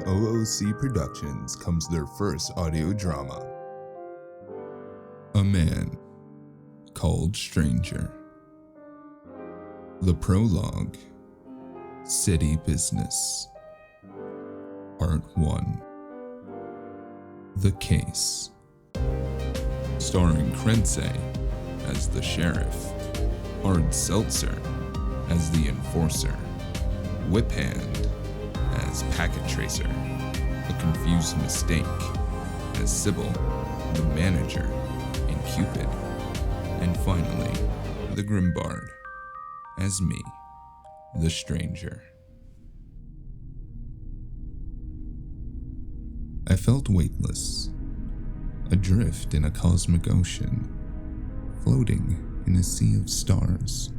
OOC Productions comes their first audio drama. A Man Called Stranger. The prologue. City Business. Part 1. The Case. Starring Krensey as the sheriff, Hard Seltzer as the enforcer, Whip Hand as packet tracer, A Confused Mistake as Sybil, the manager, and Cupid, and finally, the Grimbard as me, the stranger. I felt weightless, adrift in a cosmic ocean, floating in a sea of stars.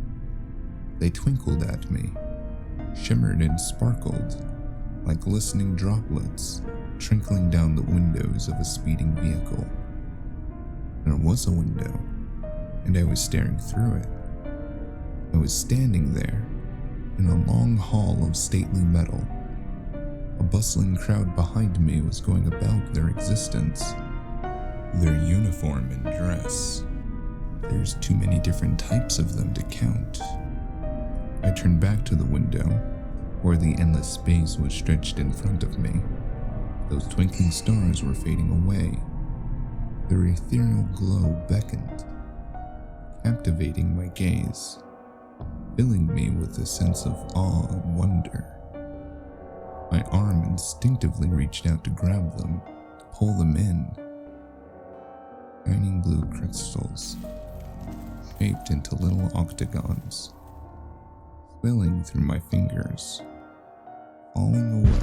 They twinkled at me, shimmered and sparkled like glistening droplets trickling down the windows of a speeding vehicle. There was a window, and I was staring through it. I was standing there in a long hall of stately metal. A bustling crowd behind me was going about their existence, their uniform and dress. There's too many different types of them to count. I turned back to the window, where the endless space was stretched in front of me. Those twinkling stars were fading away. Their ethereal glow beckoned, captivating my gaze, filling me with a sense of awe and wonder. My arm instinctively reached out to grab them, to pull them in. Shining blue crystals, shaped into little octagons, spilling through my fingers, falling away,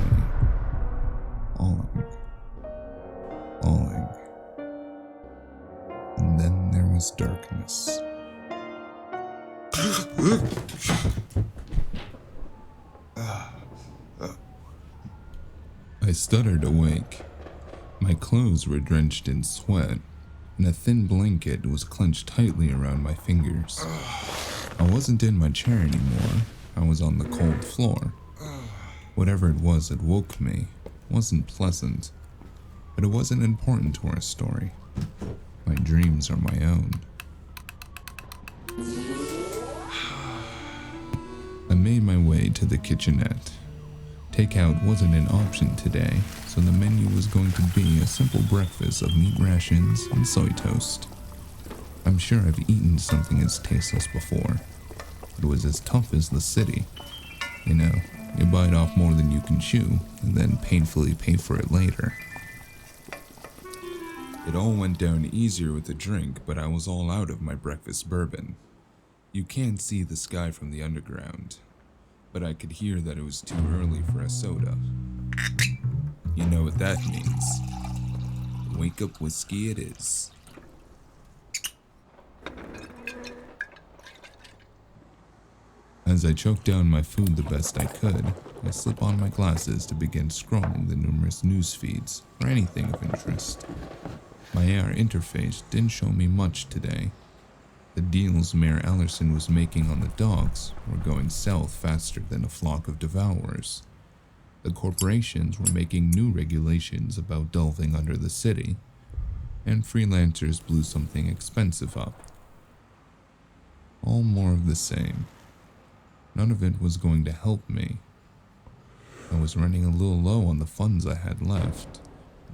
falling. And then there was darkness. I stuttered awake. My clothes were drenched in sweat, and a thin blanket was clenched tightly around my fingers. I wasn't in my chair anymore. I was on the cold floor. Whatever it was that woke me wasn't pleasant, but it wasn't important to our story. My dreams are my own. I made my way to the kitchenette. Takeout wasn't an option today, so the menu was going to be a simple breakfast of meat rations and soy toast. I'm sure I've eaten something as tasteless before. It was as tough as the city. You know, you bite off more than you can chew, and then painfully pay for it later. It all went down easier with the drink, but I was all out of my breakfast bourbon. You can't see the sky from the underground, but I could hear that it was too early for a soda. You know what that means. Wake up whiskey it is. As I choked down my food the best I could, I slip on my glasses to begin scrolling the numerous news feeds for anything of interest. My AR interface didn't show me much today. The deals Mayor Allerson was making on the docks were going south faster than a flock of devourers. The corporations were making new regulations about delving under the city, and freelancers blew something expensive up. All more of the same. None of it was going to help me. I was running a little low on the funds I had left.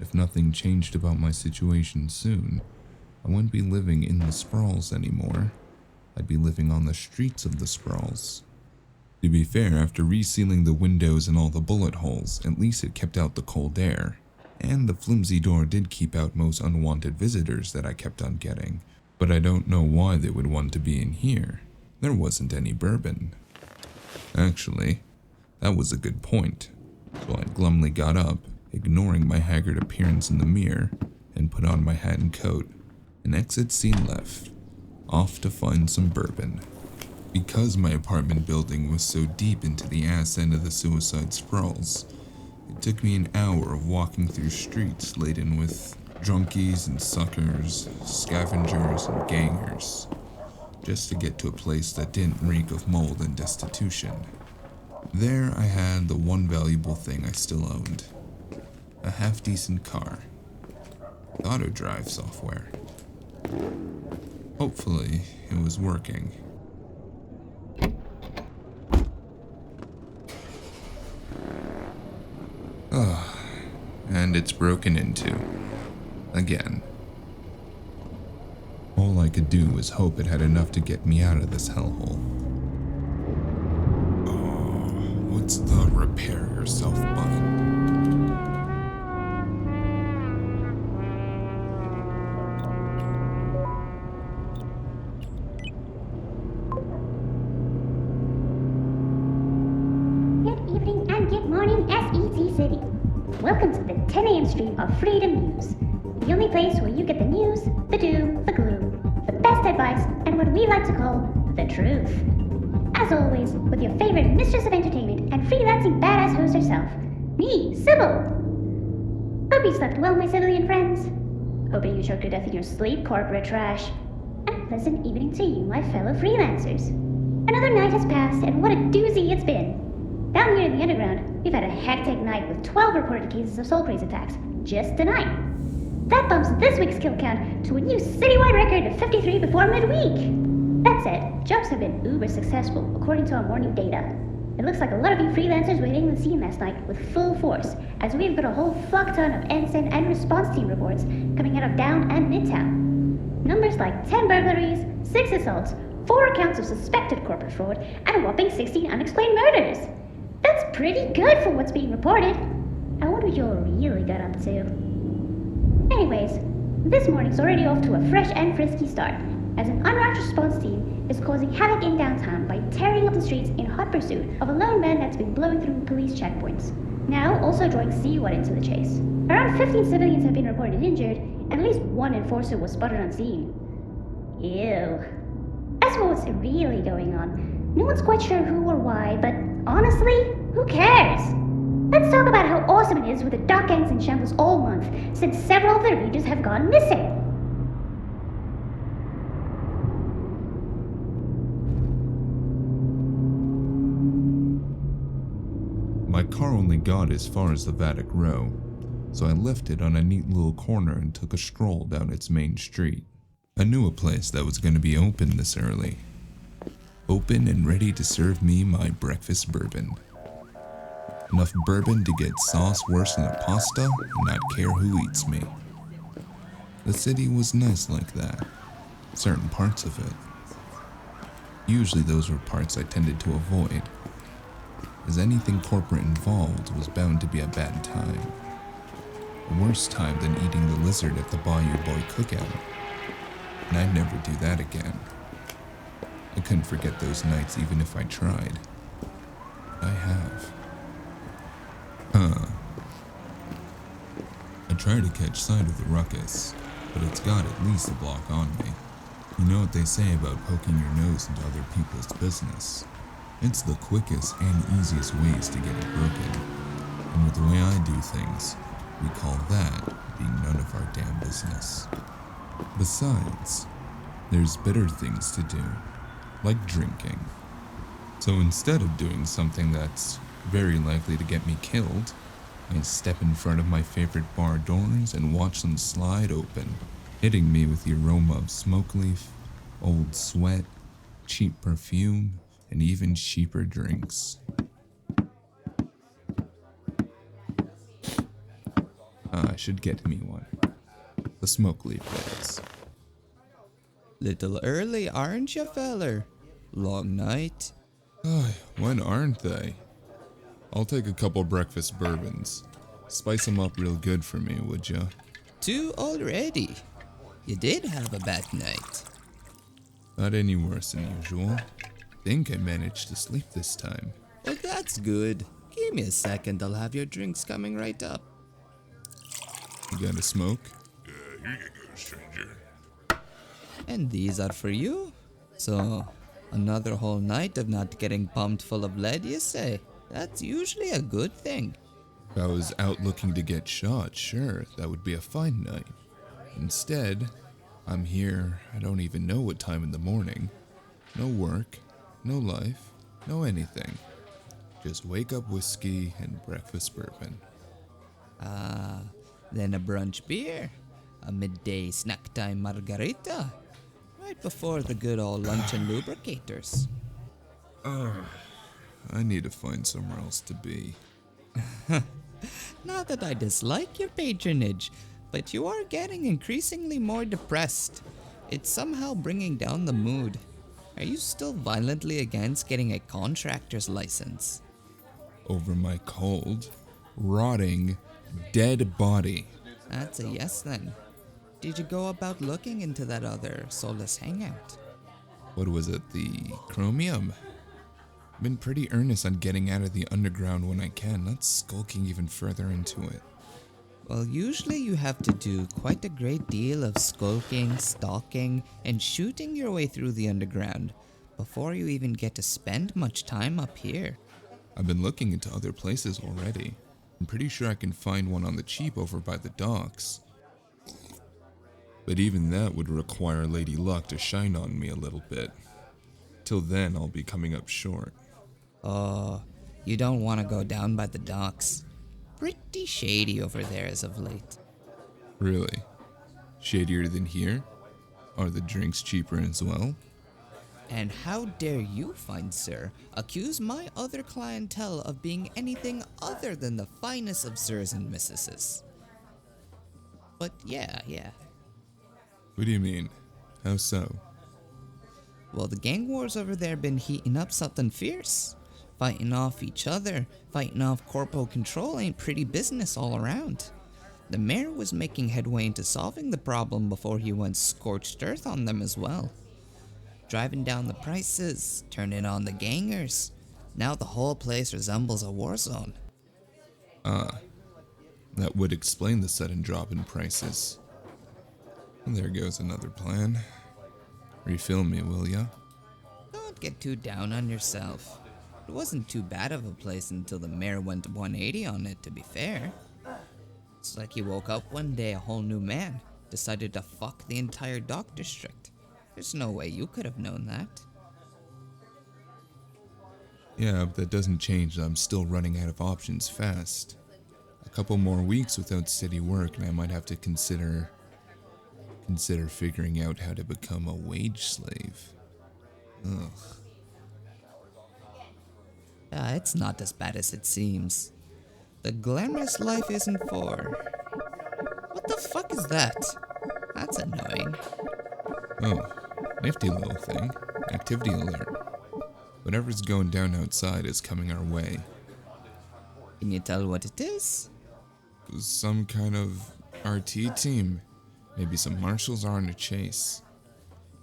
If nothing changed about my situation soon, I wouldn't be living in the sprawls anymore. I'd be living on the streets of the sprawls. To be fair, after resealing the windows and all the bullet holes, at least it kept out the cold air. And the flimsy door did keep out most unwanted visitors that I kept on getting. But I don't know why they would want to be in here. There wasn't any bourbon. Actually, that was a good point. So I glumly got up, ignoring my haggard appearance in the mirror, and put on my hat and coat. An exit scene left, off to find some bourbon. Because my apartment building was so deep into the ass end of the suicide sprawls, it took me an hour of walking through streets laden with drunkies and suckers, scavengers and gangers, just to get to a place that didn't reek of mold and destitution. There I had the one valuable thing I still owned, a half-decent car, auto-drive software. Hopefully, it was working. And it's broken into. Again. All I could do was hope it had enough to get me out of this hellhole. Oh, what's the repair yourself button? Good evening and good morning, S.E.T City. Welcome to the 10 a.m. stream of Freedom News. The only place where you get the news, the doom, the gloom, the best advice, and what we like to call the truth. As always, with your favorite mistress of entertainment and freelancing badass host herself, me, Sybil. Hope you slept well, my civilian friends. Hoping you choked to death in your sleep, corporate trash. And a pleasant evening to you, my fellow freelancers. Another night has passed, and what a doozy it's been. Down here in the underground, we've had a hectic night with 12 reported cases of soul craze attacks just tonight. That bumps this week's kill count to a new citywide record of 53 before midweek. That said, jobs have been uber successful according to our morning data. It looks like a lot of you freelancers were hitting the scene last night with full force, as we've got a whole fuck ton of ensign and response team reports coming out of down and midtown. Numbers like 10 burglaries, 6 assaults, 4 accounts of suspected corporate fraud, and a whopping 16 unexplained murders. That's pretty good for what's being reported. I wonder what you all really got up to. Anyways, this morning's already off to a fresh and frisky start, as an unwrapped response team is causing havoc in downtown by tearing up the streets in hot pursuit of a lone man that's been blowing through police checkpoints. Now also drawing C1 into the chase. Around 15 civilians have been reported injured, and at least 1 enforcer was spotted on scene. Ew. As for what's really going on, no one's quite sure who or why, but honestly, who cares? Let's talk about how awesome it is with the dark gangs in shambles all month, since several of the regions have gone missing. My car only got as far as the Vatican Row, so I left it on a neat little corner and took a stroll down its main street. I knew a place that was going to be open this early. Open and ready to serve me my breakfast bourbon. Enough bourbon to get sauce worse than a pasta and not care who eats me. The city was nice like that. Certain parts of it. Usually those were parts I tended to avoid, as anything corporate involved was bound to be a bad time. A worse time than eating the lizard at the Bayou Boy cookout. And I'd never do that again. I couldn't forget those nights even if I tried. I have. I try to catch sight of the ruckus, but it's got at least a block on me. You know what they say about poking your nose into other people's business. It's the quickest and easiest ways to get it broken. And with the way I do things, we call that being none of our damn business. Besides, there's better things to do, like drinking. So instead of doing something that's very likely to get me killed, I step in front of my favorite bar doors and watch them slide open, hitting me with the aroma of smoke leaf, old sweat, cheap perfume, and even cheaper drinks. I should get me one. The smoke leaf, that is. Little early, aren't you, feller? Long night. When aren't they? I'll take a couple breakfast bourbons. Spice them up real good for me, would ya? 2 already. You did have a bad night. Not any worse than usual. Think I managed to sleep this time. Well, that's good. Give me a second, I'll have your drinks coming right up. You got a smoke? Here you go, stranger. And these are for you? So, another whole night of not getting pumped full of lead, you say? That's usually a good thing. If I was out looking to get shot, sure, that would be a fine night. Instead, I'm here, I don't even know what time in the morning. No work, no life, no anything. Just wake up whiskey and breakfast bourbon. then a brunch beer, a midday snack time margarita, right before the good old luncheon lubricators. I need to find somewhere else to be. Not that I dislike your patronage, but you are getting increasingly more depressed. It's somehow bringing down the mood. Are you still violently against getting a contractor's license? Over my cold, rotting, dead body. That's a yes then. Did you go about looking into that other soulless hangout? What was it, the chromium? Been pretty earnest on getting out of the underground when I can, not skulking even further into it. Well, usually you have to do quite a great deal of skulking, stalking, and shooting your way through the underground before you even get to spend much time up here. I've been looking into other places already. I'm pretty sure I can find one on the cheap over by the docks. But even that would require Lady Luck to shine on me a little bit. Till then, I'll be coming up short. Oh, you don't want to go down by the docks. Pretty shady over there as of late. Really? Shadier than here? Are the drinks cheaper as well? And how dare you, fine sir, accuse my other clientele of being anything other than the finest of sirs and missuses? But yeah. What do you mean? How so? Well, the gang wars over there been heating up something fierce. Fighting off each other, fighting off corporal control ain't pretty business all around. The mayor was making headway into solving the problem before he went scorched earth on them as well. Driving down the prices, turning on the gangers. Now the whole place resembles a war zone. That would explain the sudden drop in prices. And there goes another plan. Refill me, will ya? Don't get too down on yourself. It wasn't too bad of a place until the mayor went 180 on it, to be fair. It's like he woke up one day a whole new man, decided to fuck the entire dock district. There's no way you could have known that. Yeah, but that doesn't change that I'm still running out of options fast. A couple more weeks without city work and I might have to consider figuring out how to become a wage slave. Ugh. It's not as bad as it seems. The glamorous life isn't for... What the fuck is that? That's annoying. Oh, nifty little thing. Activity alert. Whatever's going down outside is coming our way. Can you tell what it is? Some kind of RT team. Maybe some marshals are on a chase.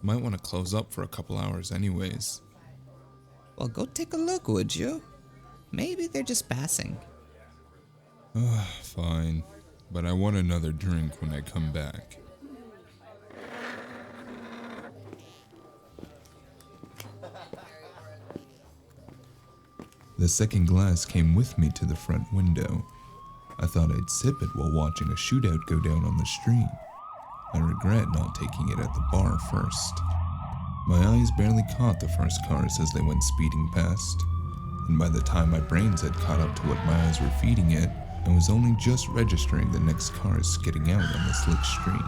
Might want to close up for a couple hours anyways. Well, go take a look, would you? Maybe they're just passing. Fine. But I want another drink when I come back. The second glass came with me to the front window. I thought I'd sip it while watching a shootout go down on the street. I regret not taking it at the bar first. My eyes barely caught the first cars as they went speeding past, and by the time my brains had caught up to what my eyes were feeding it, I was only just registering the next cars skidding out on the slick street.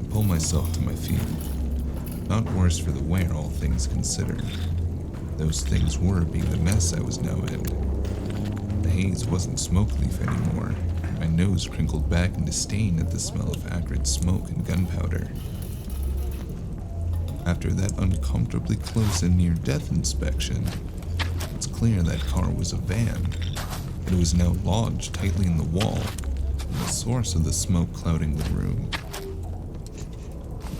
I pull myself to my feet. Not worse for the wear, all things considered. Those things were being the mess I was now in. The haze wasn't smoke leaf anymore. My nose crinkled back in disdain at the smell of acrid smoke and gunpowder. After that uncomfortably close and near-death inspection, it's clear that car was a van. It was now lodged tightly in the wall, and the source of the smoke clouding the room.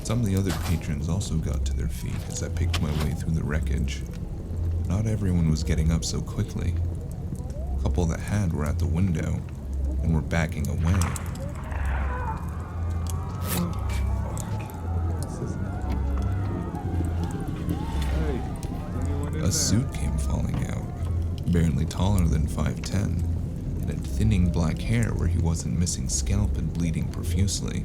Some of the other patrons also got to their feet as I picked my way through the wreckage. Not everyone was getting up so quickly. A couple that had were at the window and were backing away. A suit came falling out, barely taller than 5'10", and had thinning black hair where he wasn't missing scalp and bleeding profusely.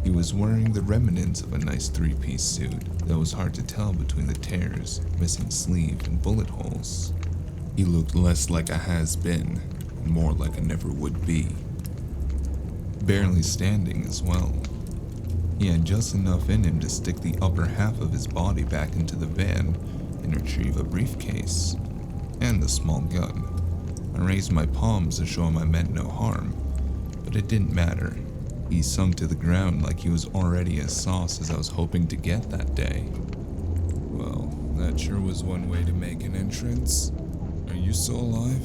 He was wearing the remnants of a nice three-piece suit that was hard to tell between the tears, missing sleeve, and bullet holes. He looked less like a has-been, and more like a never-would-be. Barely standing as well. He had just enough in him to stick the upper half of his body back into the van and retrieve a briefcase, and a small gun. I raised my palms to show him I meant no harm, but it didn't matter. He sunk to the ground like he was already as sauce as I was hoping to get that day. Well, that sure was one way to make an entrance. Are you still alive?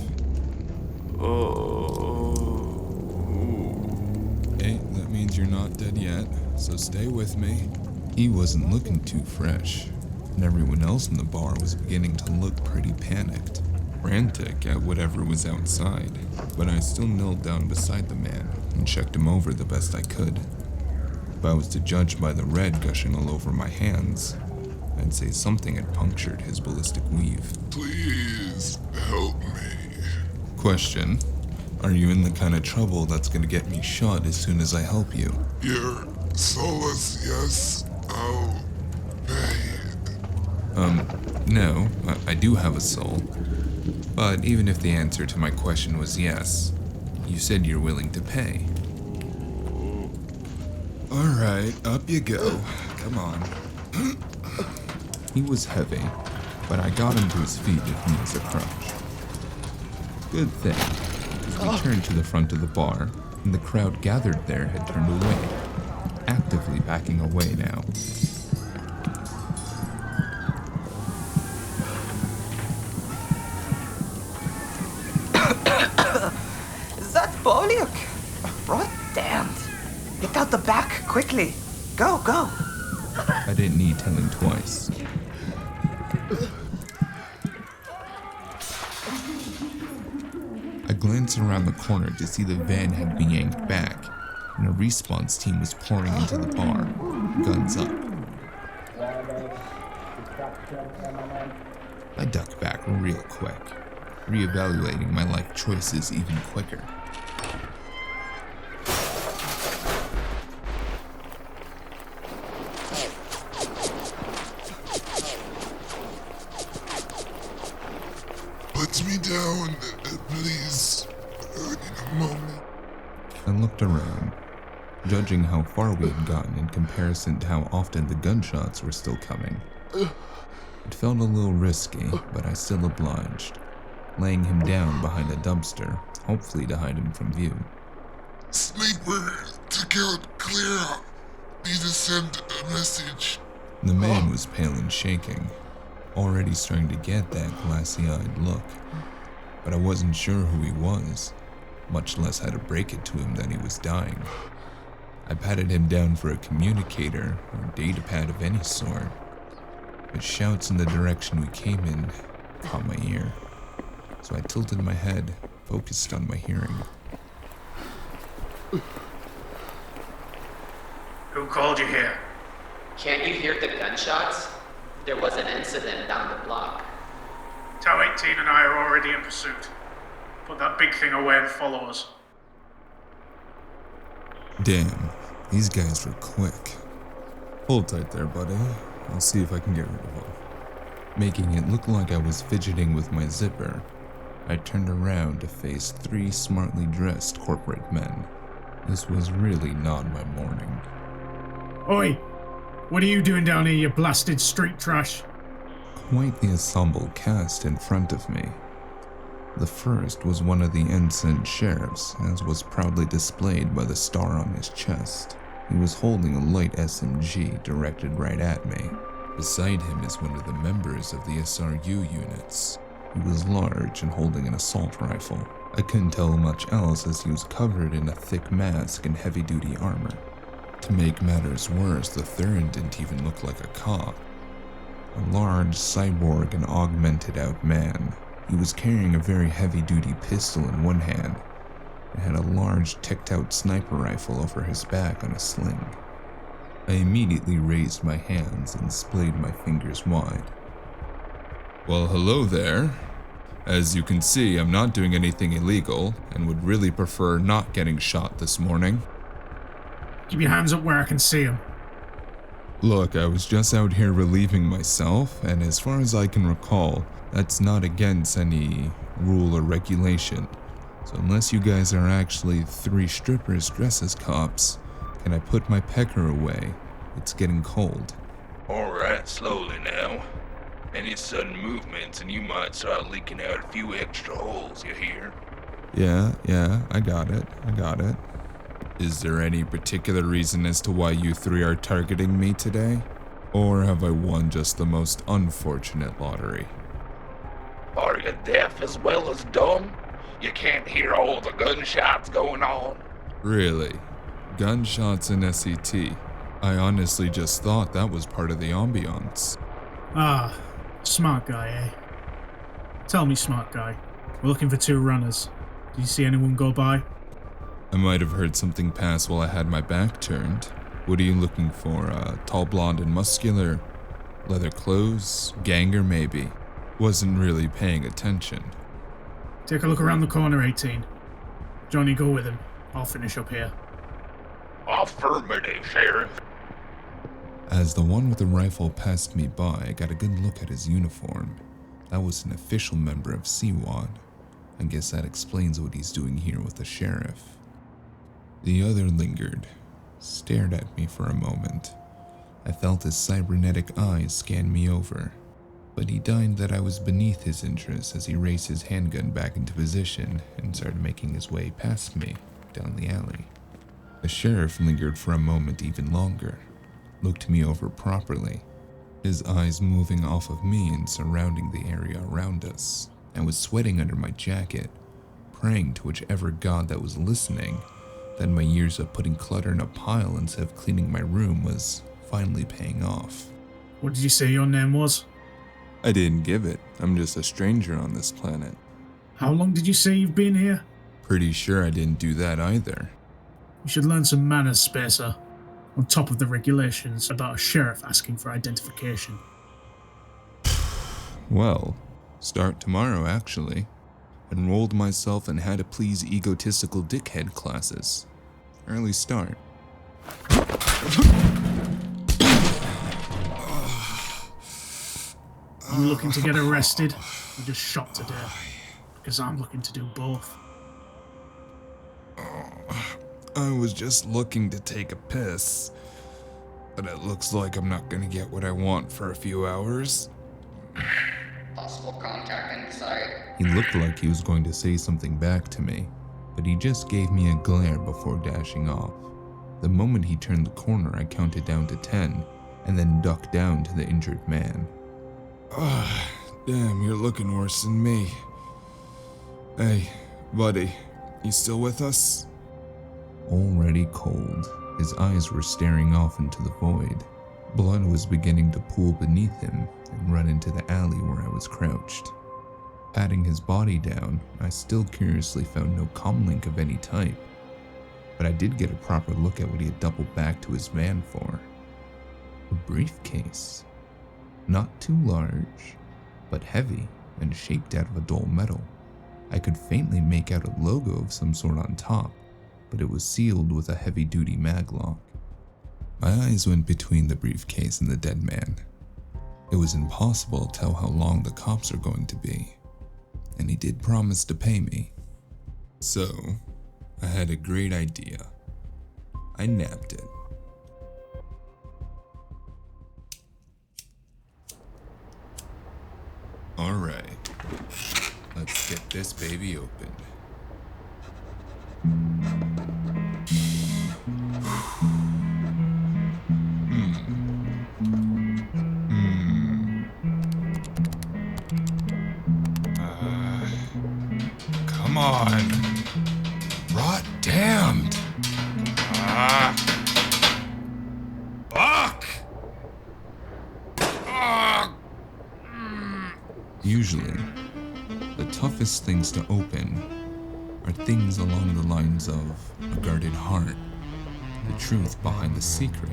Hey, that means you're not dead yet, so stay with me. He wasn't looking too fresh, and everyone else in the bar was beginning to look pretty panicked, frantic at whatever was outside, but I still knelt down beside the man and checked him over the best I could. If I was to judge by the red gushing all over my hands, I'd say something had punctured his ballistic weave. Please help me. Question: are you in the kind of trouble that's gonna get me shot as soon as I help you? Your solace, yes, I'll pay. No, I do have a soul. But even if the answer to my question was yes, you said you're willing to pay. Alright, up you go. Come on. He was heavy, but I got him to his feet with me as a crutch. Good thing. We turned to the front of the bar, and the crowd gathered there had turned away, actively backing away now. Is that Poliak? Right damned. Get out the back, quickly. Go, go. I didn't need telling twice. I glanced around the corner to see the van had been yanked back, and a response team was pouring into the bar, guns up. I ducked back real quick, reevaluating my life choices even quicker. Put me down, please. I need a moment. I looked around, judging how far we had gotten in comparison to how often the gunshots were still coming. It felt a little risky, but I still obliged, laying him down behind a dumpster, hopefully to hide him from view. Sleeper, took out Clara. Need to send a message. The man was pale and shaking, already starting to get that glassy-eyed look, but I wasn't sure who he was, much less how to break it to him that he was dying. I patted him down for a communicator or datapad of any sort, but shouts in the direction we came in caught my ear, so I tilted my head, focused on my hearing. Who called you here? Can't you hear the gunshots? There was an incident down the block. Tau 18 and I are already in pursuit. Put that big thing away and follow us. Damn, these guys were quick. Hold tight there, buddy. I'll see if I can get rid of him. Making it look like I was fidgeting with my zipper, I turned around to face three smartly dressed corporate men. This was really not my morning. Oi! What are you doing down here, you blasted street trash? Quite the ensemble cast in front of me. The first was one of the ensign sheriffs, as was proudly displayed by the star on his chest. He was holding a light SMG directed right at me. Beside him is one of the members of the SRU units. He was large and holding an assault rifle. I couldn't tell much else as he was covered in a thick mask and heavy-duty armor. To make matters worse, the third didn't even look like a cop. A large, cyborg and augmented-out man. He was carrying a very heavy-duty pistol in one hand and had a large, ticked-out sniper rifle over his back on a sling. I immediately raised my hands and splayed my fingers wide. Well, hello there. As you can see, I'm not doing anything illegal and would really prefer not getting shot this morning. Keep your hands up where I can see them. Look, I was just out here relieving myself, and as far as I can recall, that's not against any rule or regulation. So unless you guys are actually 3 strippers dressed as cops, can I put my pecker away? It's getting cold. Alright, slowly now. Any sudden movements and you might start leaking out a few extra holes, you hear? Yeah, I got it. Is there any particular reason as to why you 3 are targeting me today? Or have I won just the most unfortunate lottery? Are you deaf as well as dumb? You can't hear all the gunshots going on? Really? Gunshots in S.E.T. I honestly just thought that was part of the ambiance. Ah, smart guy, eh? Tell me, smart guy. We're looking for 2 runners. Did you see anyone go by? I might have heard something pass while I had my back turned. What are you looking for? Tall, blonde, and muscular? Leather clothes? Ganger, maybe? Wasn't really paying attention. Take a look around the corner, 18. Johnny, go with him. I'll finish up here. Affirmative, Sheriff. As the one with the rifle passed me by, I got a good look at his uniform. That was an official member of S.E.T. I guess that explains what he's doing here with the sheriff. The other lingered, stared at me for a moment. I felt his cybernetic eyes scan me over, but he deigned that I was beneath his interest as he raised his handgun back into position and started making his way past me down the alley. The sheriff lingered for a moment even longer, looked me over properly, his eyes moving off of me and surrounding the area around us. I was sweating under my jacket, praying to whichever god that was listening that my years of putting clutter in a pile instead of cleaning my room was finally paying off. What did you say your name was? I didn't give it. I'm just a stranger on this planet. How long did you say you've been here? Pretty sure I didn't do that either. You should learn some manners, Spacer. On top of the regulations about a sheriff asking for identification. Well, start tomorrow actually. Enrolled myself in how to please egotistical dickhead classes. Early start. You looking to get arrested or just shot to death? Because I'm looking to do both. I was just looking to take a piss, but it looks like I'm not gonna get what I want for a few hours. Possible contact inside. He looked like he was going to say something back to me, but he just gave me a glare before dashing off. The moment he turned the corner, I counted down to 10, and then ducked down to the injured man. Damn, you're looking worse than me. Hey, buddy, you still with us? Already cold, his eyes were staring off into the void. Blood was beginning to pool beneath him and run into the alley where I was crouched. Patting his body down, I still curiously found no comlink of any type, but I did get a proper look at what he had doubled back to his van for. A briefcase. Not too large, but heavy and shaped out of a dull metal. I could faintly make out a logo of some sort on top, but it was sealed with a heavy-duty maglock. My eyes went between the briefcase and the dead man. It was impossible to tell how long the cops are going to be, and he did promise to pay me. So, I had a great idea. I nabbed it. Alright, let's get this baby open. Come on. Rot damned. Fuck. Usually, the toughest things to open are things along the lines of a guarded heart, the truth behind the secret,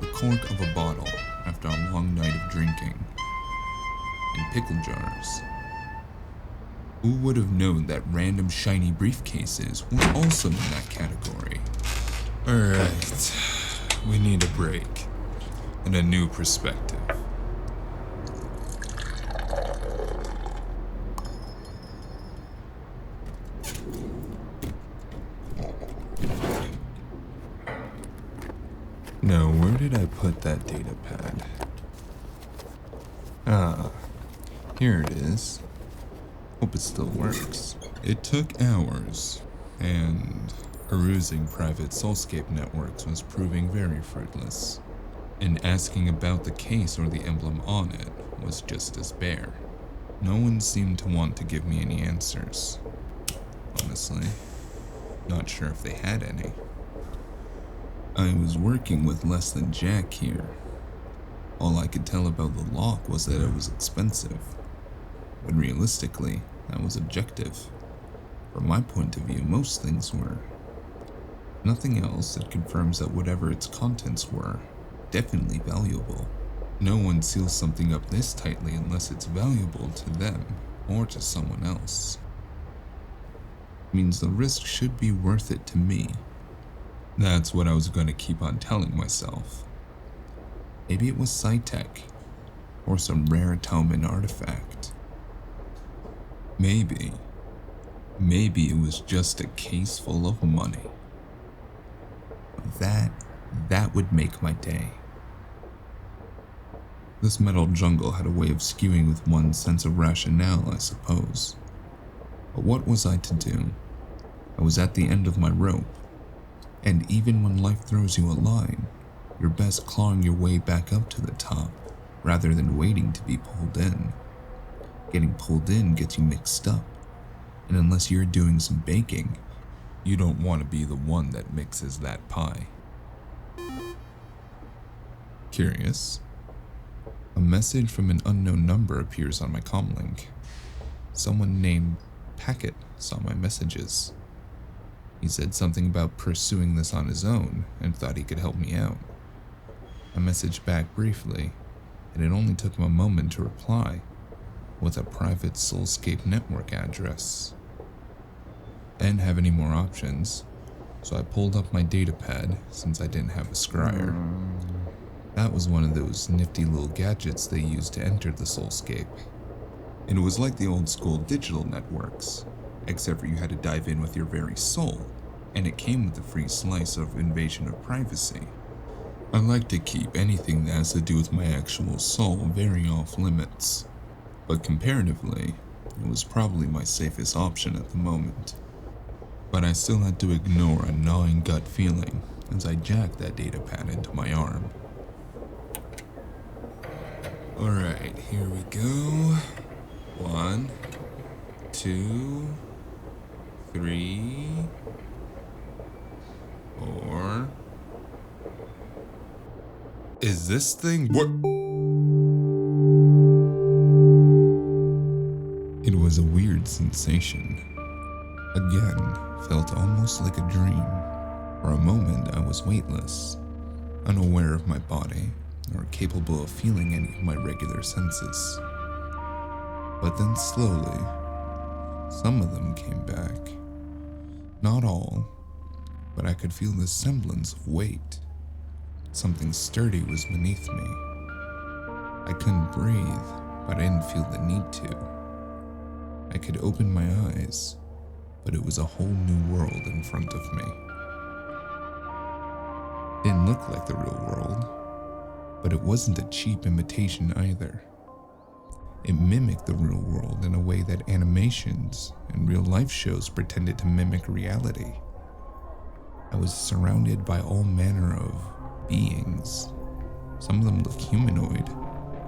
the cork of a bottle after a long night of drinking, and pickle jars. Who would have known that random shiny briefcases were also in that category? Alright, Alright. We need a break. And a new perspective. Now, where did I put that data pad? Ah, here it is. Hope it still works. It took hours, and perusing private soulscape networks was proving very fruitless. And asking about the case or the emblem on it was just as bare. No one seemed to want to give me any answers. Honestly, not sure if they had any. I was working with less than Jack here. All I could tell about the lock was that it was expensive. When realistically, that was objective. From my point of view, most things were. Nothing else that confirms that whatever its contents were, definitely valuable. No one seals something up this tightly unless it's valuable to them or to someone else. Means the risk should be worth it to me. That's what I was going to keep on telling myself. Maybe it was S.E.T, or some rare Tauman artifact. Maybe it was just a case full of money. That would make my day. This metal jungle had a way of skewing with one's sense of rationale, I suppose. But what was I to do? I was at the end of my rope, and even when life throws you a line, you're best clawing your way back up to the top, rather than waiting to be pulled in. Getting pulled in gets you mixed up, and unless you're doing some baking, you don't want to be the one that mixes that pie. Curious. A message from an unknown number appears on my comlink. Someone named Packet saw my messages. He said something about pursuing this on his own and thought he could help me out. I messaged back briefly, and it only took him a moment to reply, with a private Soulscape network address. I didn't have any more options, so I pulled up my datapad since I didn't have a scryer. That was one of those nifty little gadgets they used to enter the Soulscape. And it was like the old school digital networks, except for you had to dive in with your very soul, and it came with a free slice of invasion of privacy. I like to keep anything that has to do with my actual soul very off limits, but comparatively, it was probably my safest option at the moment. But I still had to ignore a gnawing gut feeling as I jacked that datapad into my arm. Alright, here we go. 1, 2, 3, 4. Is this thing what? It was a weird sensation. Again, felt almost like a dream. For a moment, I was weightless, unaware of my body, or capable of feeling any of my regular senses. But then slowly, some of them came back. Not all, but I could feel the semblance of weight. Something sturdy was beneath me. I couldn't breathe, but I didn't feel the need to. I could open my eyes, but it was a whole new world in front of me. It didn't look like the real world, but it wasn't a cheap imitation either. It mimicked the real world in a way that animations and real-life shows pretended to mimic reality. I was surrounded by all manner of beings. Some of them look humanoid,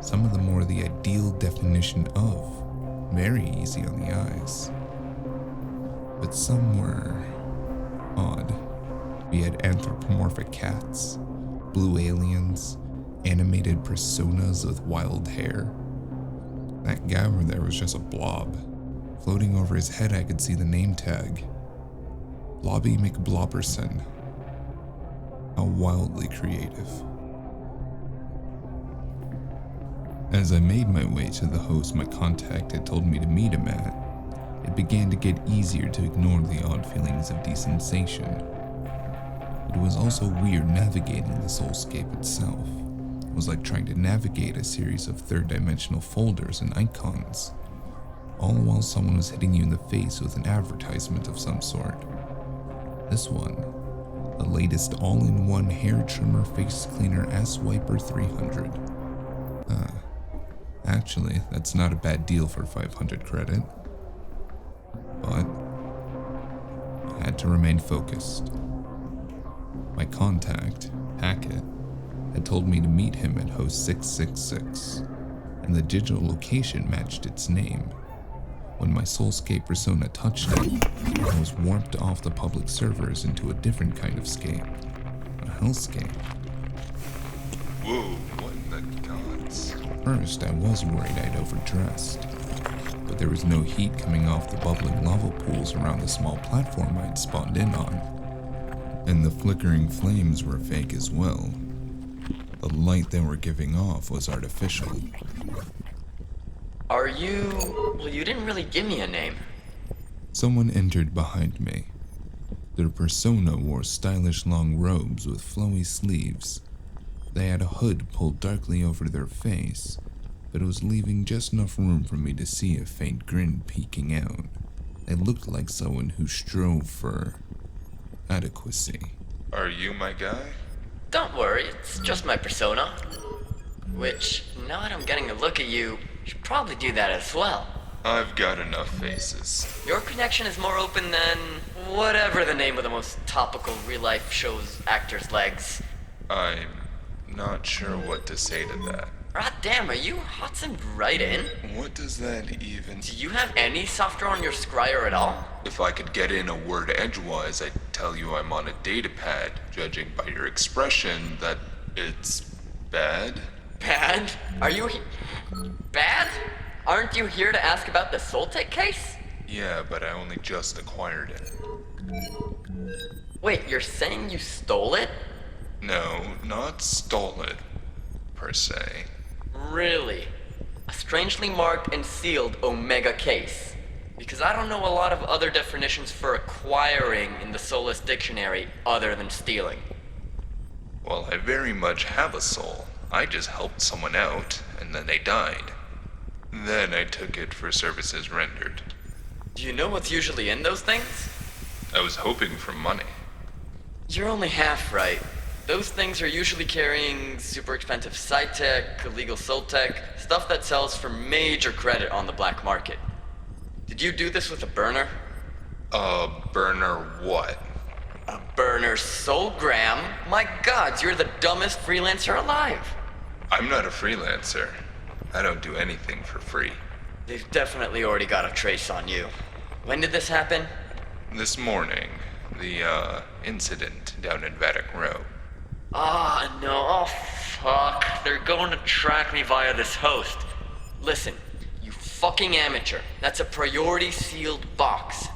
some of them more the ideal definition of, very easy on the eyes. But some were odd. We had anthropomorphic cats, blue aliens, animated personas with wild hair. That guy over there was just a blob. Floating over his head I could see the name tag. Blobby McBlobberson. How wildly creative. As I made my way to the host my contact had told me to meet him at, it began to get easier to ignore the odd feelings of desensation. But it was also weird navigating the soulscape itself. It was like trying to navigate a series of third-dimensional folders and icons, all while someone was hitting you in the face with an advertisement of some sort. This one, the latest all-in-one hair trimmer face cleaner S.E.T 300. Actually, that's not a bad deal for 500 credit. But I had to remain focused. My contact, Hackett, had told me to meet him at host 666, and the digital location matched its name. When my soulscape persona touched it, I was warped off the public servers into a different kind of scape. A hellscape. Whoa, what in the gods? First, I was worried I'd overdressed, but there was no heat coming off the bubbling lava pools around the small platform I'd spawned in on. And the flickering flames were fake as well. The light they were giving off was artificial. Are you... Well, you didn't really give me a name. Someone entered behind me. Their persona wore stylish long robes with flowy sleeves. They had a hood pulled darkly over their face, but it was leaving just enough room for me to see a faint grin peeking out. They looked like someone who strove for adequacy. Are you my guy? Don't worry, it's just my persona. Which, now that I'm getting a look at you, should probably do that as well. I've got enough faces. Your connection is more open than whatever the name of the most topical real-life show's actor's legs. I'm not sure what to say to that. God damn, are you Hudson right in? What does that even... Do you have any software on your scryer at all? If I could get in a word edgewise, I'd tell you I'm on a datapad. Judging by your expression, that it's bad. Bad? Are you bad? Aren't you here to ask about the S.E.T case? Yeah, but I only just acquired it. Wait, you're saying you stole it? No, not stole it, per se. Really? A strangely marked and sealed Omega case. Because I don't know a lot of other definitions for acquiring in the Soulless dictionary other than stealing. Well, I very much have a soul. I just helped someone out, and then they died. Then I took it for services rendered. Do you know what's usually in those things? I was hoping for money. You're only half right. Those things are usually carrying super expensive sci-tech, illegal soul tech, stuff that sells for major credit on the black market. Did you do this with a burner? A burner what? A burner soulgram? My god, you're the dumbest freelancer alive. I'm not a freelancer. I don't do anything for free. They've definitely already got a trace on you. When did this happen? This morning, the, incident down in Vatican Row. Ah, no. Oh, fuck. They're going to track me via this host. Listen, you fucking amateur. That's a priority sealed box.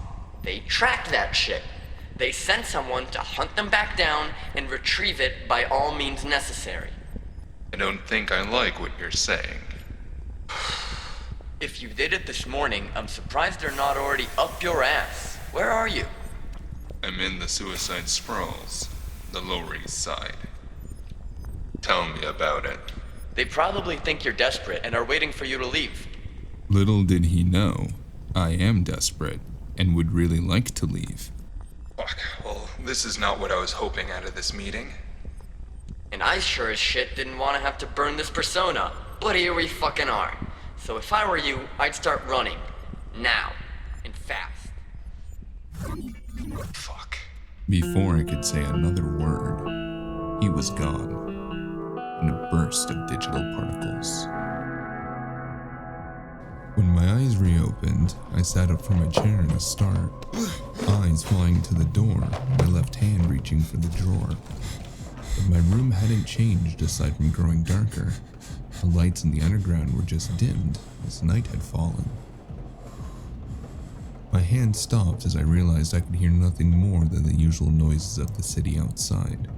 They tracked that shit. They sent someone to hunt them back down and retrieve it by all means necessary. I don't think I like what you're saying. If you did it this morning, I'm surprised they're not already up your ass. Where are you? I'm in the Suicide Sprawls, the Lower East Side. Tell me about it. They probably think you're desperate and are waiting for you to leave. Little did he know, I am desperate and would really like to leave. Fuck, well, this is not what I was hoping out of this meeting. And I sure as shit didn't want to have to burn this persona, but here we fucking are. So if I were you, I'd start running. Now. And fast. Fuck. Before I could say another word, he was gone in a burst of digital particles. When my eyes reopened, I sat up from my chair in a start, eyes flying to the door, my left hand reaching for the drawer. But my room hadn't changed aside from growing darker. The lights in the underground were just dimmed as night had fallen. My hand stopped as I realized I could hear nothing more than the usual noises of the city outside,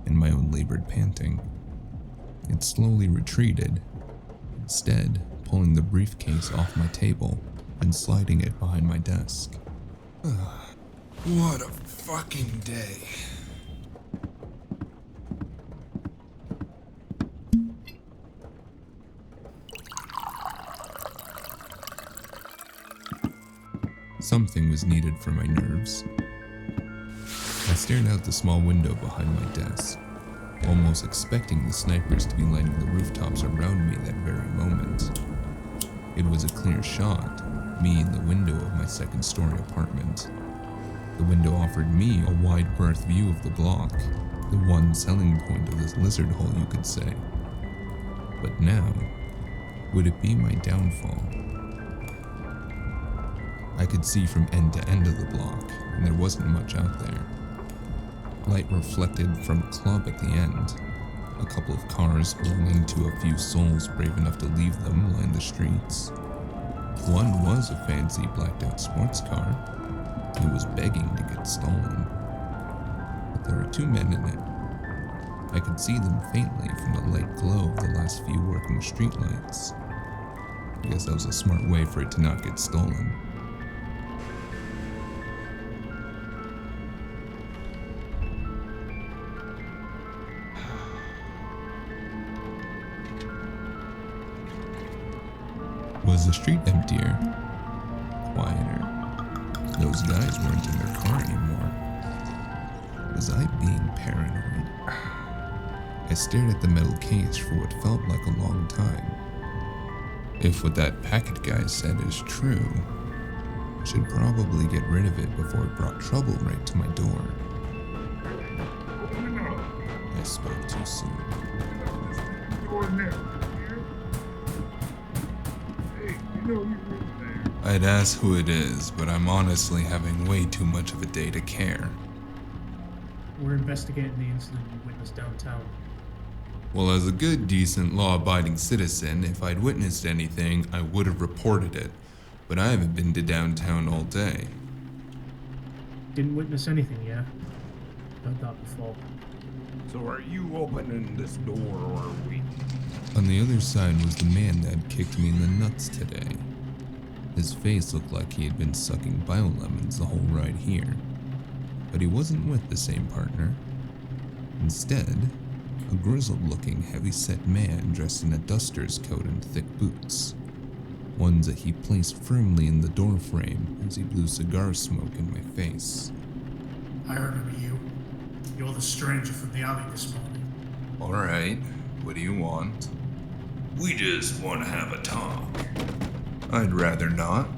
and my own labored panting. It slowly retreated, instead pulling the briefcase off my table and sliding it behind my desk. What a fucking day. something was needed for my nerves. I stared out the small window behind my desk, almost expecting the snipers to be lining the rooftops around me that very moment. It was a clear shot, me in the window of my second-story apartment. The window offered me a wide-berth view of the block, the one selling point of this lizard hole, you could say. But now, would it be my downfall? I could see from end to end of the block, and there wasn't much out there. Light reflected from a club at the end. A couple of cars belonging to a few souls brave enough to leave them lined the streets. One was a fancy blacked-out sports car. It was begging to get stolen. But there were 2 men in it. I could see them faintly from the light glow of the last few working streetlights. I guess that was a smart way for it to not get stolen. Was the street emptier? Quieter? Those guys weren't in their car anymore. Was I being paranoid? I stared at the metal case for what felt like a long time. If what that packet guy said is true, I should probably get rid of it before it brought trouble right to my door. I spoke too soon. I'd ask who it is, but I'm honestly having way too much of a day to care. We're investigating the incident you witnessed downtown. Well, as a good, decent, law-abiding citizen, if I'd witnessed anything, I would have reported it. But I haven't been to downtown all day. Didn't witness anything, yeah? Heard that before. So are you opening this door or are we? On the other side was the man that had kicked me in the nuts today. His face looked like he had been sucking biolemons the whole ride here. But he wasn't with the same partner. Instead, a grizzled-looking, heavy-set man dressed in a duster's coat and thick boots. Ones that he placed firmly in the doorframe as he blew cigar smoke in my face. I remember you. You're the stranger from the alley this morning. Alright, what do you want? We just want to have a talk. I'd rather not.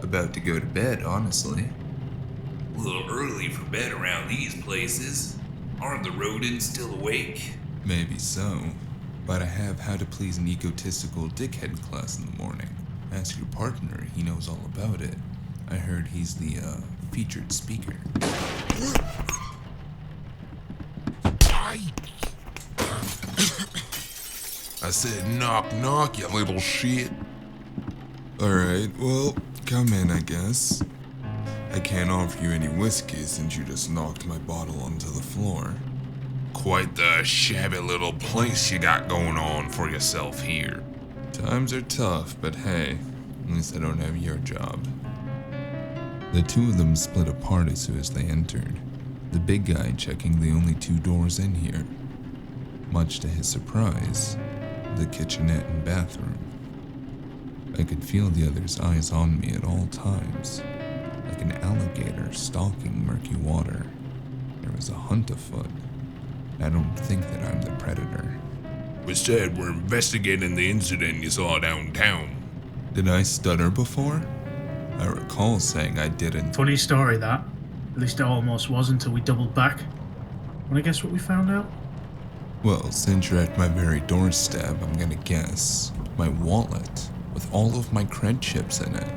About to go to bed, honestly. A little early for bed around these places. Aren't the rodents still awake? Maybe so, but I have how to please an egotistical dickhead class in the morning. Ask your partner, he knows all about it. I heard he's the, featured speaker. I said knock knock, you little shit. Alright, well, come in, I guess. I can't offer you any whiskey since you just knocked my bottle onto the floor. Quite the shabby little place you got going on for yourself here. Times are tough, but hey, at least I don't have your job. The two of them split apart as soon as they entered, the big guy checking the only 2 doors in here. Much to his surprise, the kitchenette and bathroom. I could feel the other's eyes on me at all times, like an alligator stalking murky water. There was a hunt afoot. I don't think that I'm the predator. We said we're investigating the incident you saw downtown. Did I stutter before? I recall saying I didn't. Funny story, that. At least it almost was until we doubled back. Wanna guess what we found out? Well, since you're at my very doorstep, I'm gonna guess my wallet with all of my cred chips in it.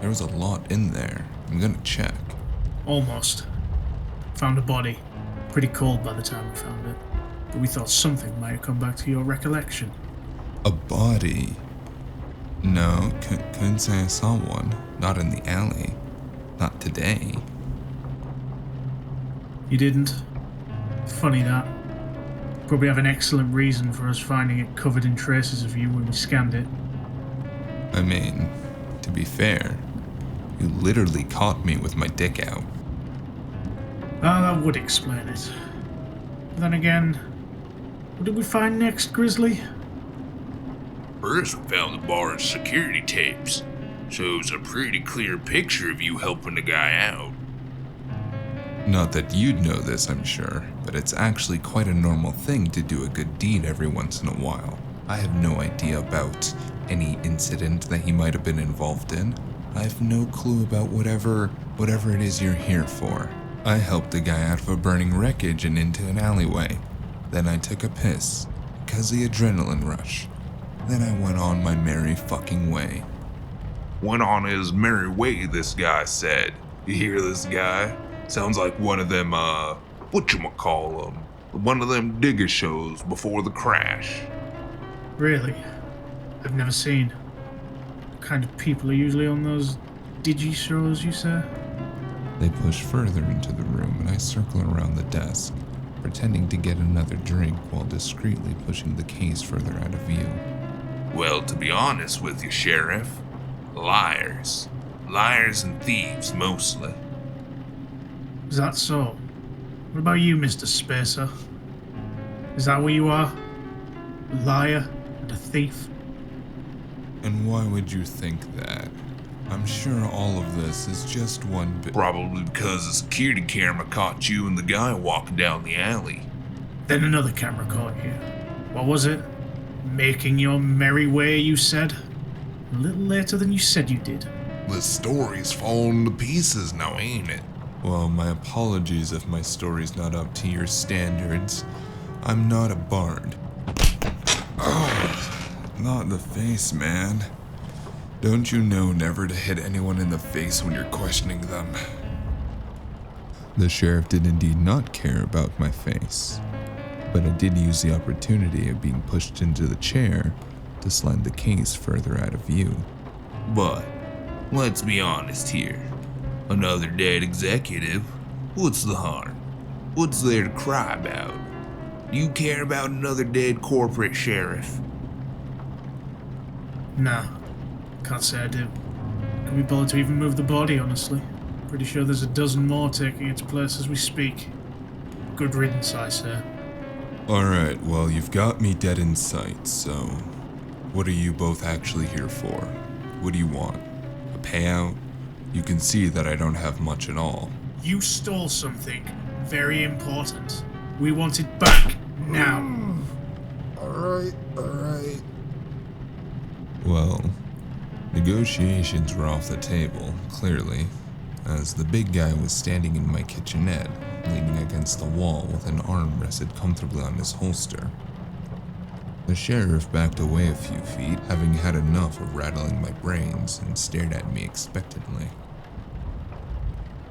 There was a lot in there. I'm gonna check. Almost. Found a body. Pretty cold by the time we found it. But we thought something might have come back to your recollection. A body? No, couldn't say I saw one. Not in the alley. Not today. You didn't? Funny that. Probably have an excellent reason for us finding it covered in traces of you when we scanned it. I mean, to be fair, you literally caught me with my dick out. That would explain it. But then again, what did we find next, Grizzly? First, we found the bar's security tapes. Shows a pretty clear picture of you helping the guy out. Not that you'd know this, I'm sure, but it's actually quite a normal thing to do a good deed every once in a while. I have no idea about any incident that he might have been involved in. I have no clue about whatever it is you're here for. I helped the guy out of a burning wreckage and into an alleyway. Then I took a piss, because the adrenaline rush. Then I went on my merry fucking way. Went on his merry way, this guy said. You hear this guy? Sounds like one of them, whatchamacallem, one of them digger shows before the crash. Really? I've never seen. What kind of people are usually on those digi shows, you say? They push further into the room and I circle around the desk, pretending to get another drink while discreetly pushing the case further out of view. Well, to be honest with you, Sheriff, liars. Liars and thieves, mostly. Is that so? What about you, Mr. Spacer? Is that what you are? A liar and a thief? And why would you think that? I'm sure all of this is just one bit. Probably because the security camera caught you and the guy walking down the alley. Then another camera caught you. What was it? Making your merry way, you said? A little later than you said you did. The story's falling to pieces now, ain't it? Well, my apologies if my story's not up to your standards. I'm not a bard. Oh, not in the face, man. Don't you know never to hit anyone in the face when you're questioning them? The sheriff did indeed not care about my face, but I did use the opportunity of being pushed into the chair to slide the case further out of view. But, let's be honest here. Another dead executive? What's the harm? What's there to cry about? Do you care about another dead corporate sheriff? Nah, can't say I do. Can we bother to even move the body, honestly? Pretty sure there's a dozen more taking its place as we speak. Good riddance, I say. Alright, well, you've got me dead in sight, so what are you both actually here for? What do you want? A payout? You can see that I don't have much at all. You stole something very important. We want it back now. Alright. Well, negotiations were off the table, clearly, as the big guy was standing in my kitchenette, leaning against the wall with an arm rested comfortably on his holster. The sheriff backed away a few feet, having had enough of rattling my brains, and stared at me expectantly.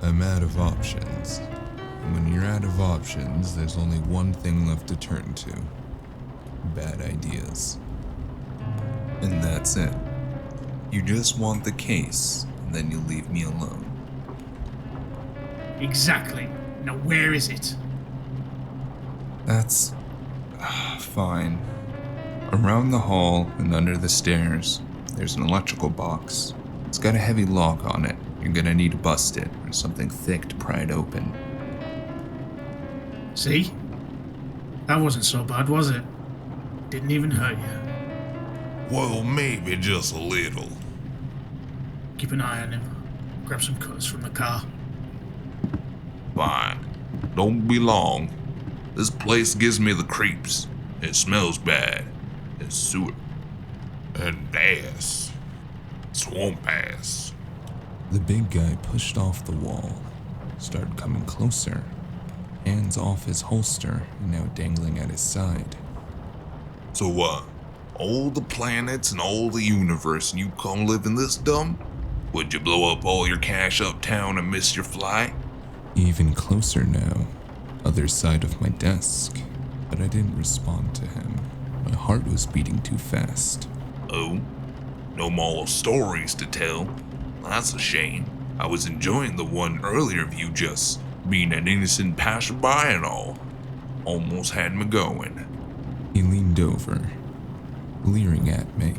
I'm out of options. And when you're out of options, there's only one thing left to turn to. Bad ideas. And that's it. You just want the case, and then you leave me alone. Exactly. Now where is it? That's... fine. Around the hall and under the stairs, there's an electrical box. It's got a heavy lock on it. You're gonna need to bust it, or something thick to pry it open. See? That wasn't so bad, was it? Didn't even hurt you. Well, maybe just a little. Keep an eye on him. Grab some cutters from the car. Fine. Don't be long. This place gives me the creeps. It smells bad. It's sewer. And ass. Swamp ass. The big guy pushed off the wall, started coming closer, hands off his holster and now dangling at his side. So what? All the planets and all the universe and you come live in this dump? Would you blow up all your cash uptown and miss your flight? Even closer now, other side of my desk, but I didn't respond to him. My heart was beating too fast. Oh? No more stories to tell? That's a shame. I was enjoying the one earlier of you just being an innocent passerby and all. Almost had me going. He leaned over, leering at me.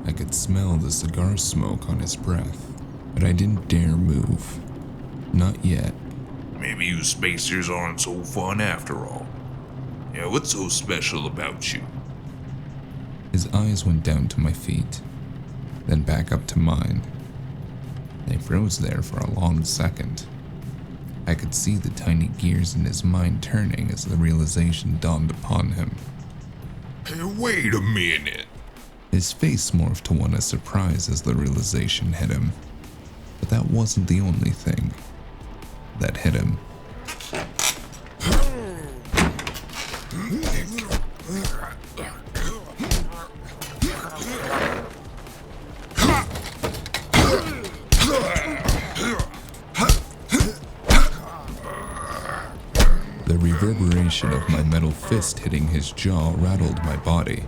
I could smell the cigar smoke on his breath, but I didn't dare move. Not yet. Maybe you spacers aren't so fun after all. Yeah, what's so special about you? His eyes went down to my feet. then back up to mine. They froze there for a long second. I could see the tiny gears in his mind turning as the realization dawned upon him. Hey, wait a minute. His face morphed to one of surprise as the realization hit him. But that wasn't the only thing that hit him. The reverberation of my metal fist hitting his jaw rattled my body.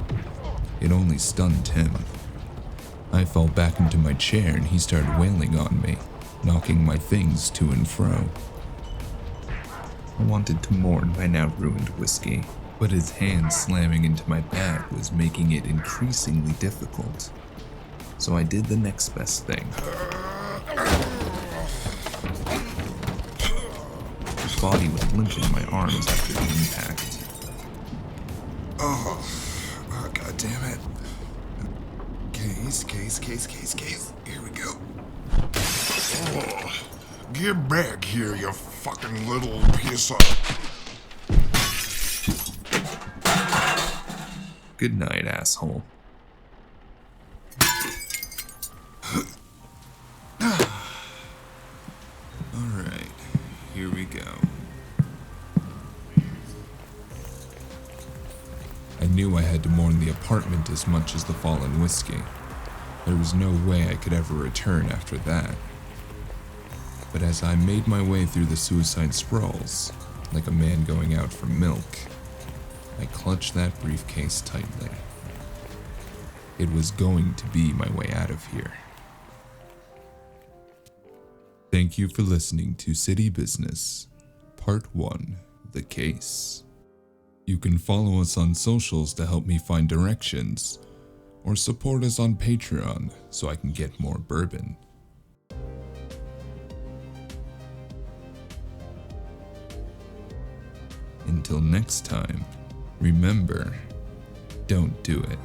It only stunned him. I fell back into my chair and he started wailing on me, knocking my things to and fro. I wanted to mourn my now ruined whiskey, but his hand slamming into my back was making it increasingly difficult. So I did the next best thing. His body was limp in my arms after the impact. Oh, god damn it. Case. Here we go. Oh, get back here, you fucking little piece of... Good night, asshole. Alright, here we go. I knew I had to mourn the apartment as much as the fallen whiskey. There was no way I could ever return after that. But as I made my way through the suicide sprawls, like a man going out for milk, I clutched that briefcase tightly. It was going to be my way out of here. Thank you for listening to City Business, Part 1, The Case. You can follow us on socials to help me find directions, or support us on Patreon so I can get more bourbon. Until next time, remember, don't do it.